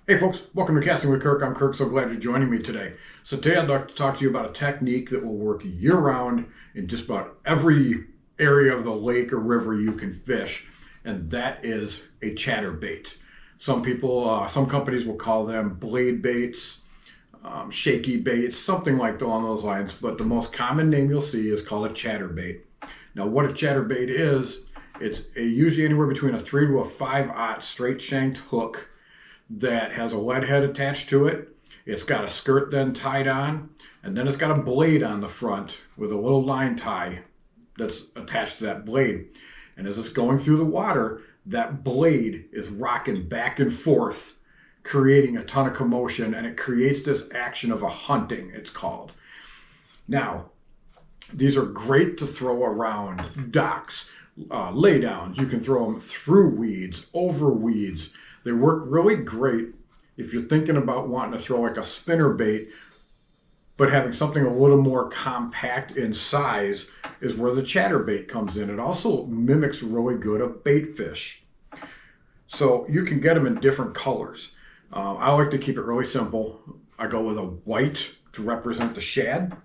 Hey folks, welcome to Casting with Kirk. I'm Kirk, so glad you're joining me today. So today I'd like to talk to you about a technique that will work year-round in just about every area of the lake or river you can fish, and that is a chatterbait. Some companies will call them blade baits, shaky baits, something like along those lines, but the most common name you'll see is called a chatterbait. Now what a chatterbait is, it's usually anywhere between a 3 to a 5/0 straight shanked hook that has a lead head attached to it. It's got a skirt then tied on, and then it's got a blade on the front with a little line tie that's attached to that blade. And as it's going through the water, that blade is rocking back and forth, creating a ton of commotion, and it creates this action of a hunting, it's called. Now, these are great to throw around docks, laydowns. You can throw them through weeds, over weeds. They work really great if you're thinking about wanting to throw like a spinner bait, but having something a little more compact in size is where the chatterbait comes in. It also mimics really good a baitfish. So you can get them in different colors. I like to keep it really simple. I go with a white to represent the shad,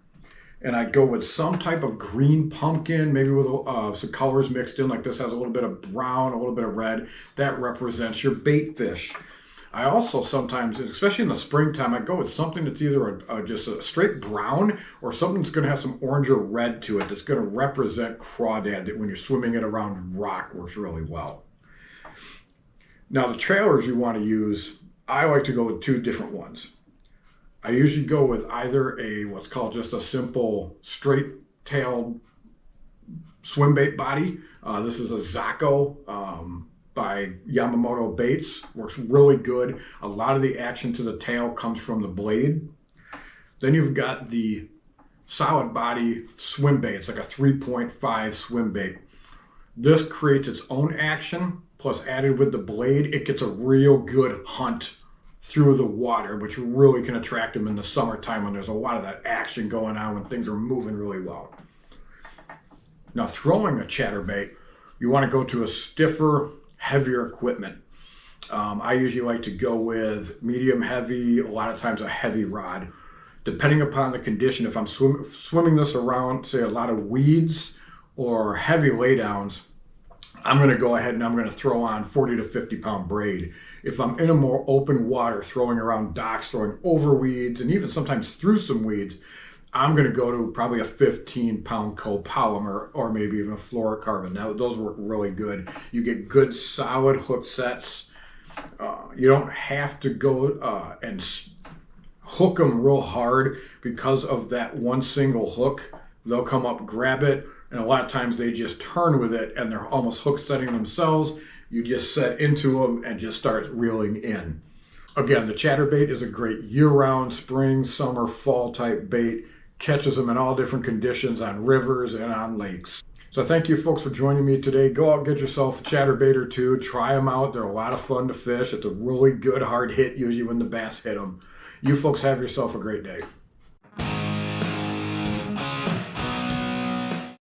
and I go with some type of green pumpkin, maybe with some colors mixed in, like this has a little bit of brown, a little bit of red. That represents your bait fish. I also sometimes, especially in the springtime, I go with something that's either just a straight brown or something that's going to have some orange or red to it that's going to represent crawdad, that when you're swimming it around rock works really well. Now the trailers you want to use, I like to go with two different ones. I usually go with either what's called just a simple straight-tailed swim bait body. This is a Zako by Yamamoto Baits. Works really good. A lot of the action to the tail comes from the blade. Then you've got the solid body swim bait. It's like a 3.5 swim bait. This creates its own action, plus added with the blade, it gets a real good hunt through the water, which really can attract them in the summertime when there's a lot of that action going on, when things are moving really well. Now throwing a chatterbait, you want to go to a stiffer, heavier equipment. I usually like to go with medium heavy, a lot of times a heavy rod. Depending upon the condition, if I'm swimming this around, say a lot of weeds or heavy laydowns, I'm going to go ahead and I'm going to throw on 40 to 50 pound braid. If I'm in a more open water, throwing around docks, throwing over weeds, and even sometimes through some weeds, I'm going to go to probably a 15 pound copolymer or maybe even a fluorocarbon. Now those work really good. You get good solid hook sets. You don't have to go and hook them real hard because of that one single hook. They'll come up, grab it, and a lot of times they just turn with it and they're almost hook setting themselves. You just set into them and just start reeling in. Again, the chatterbait is a great year-round spring, summer, fall type bait. Catches them in all different conditions on rivers and on lakes. So thank you folks for joining me today. Go out and get yourself a chatterbait or two. Try them out. They're a lot of fun to fish. It's a really good hard hit usually when the bass hit them. You folks have yourself a great day.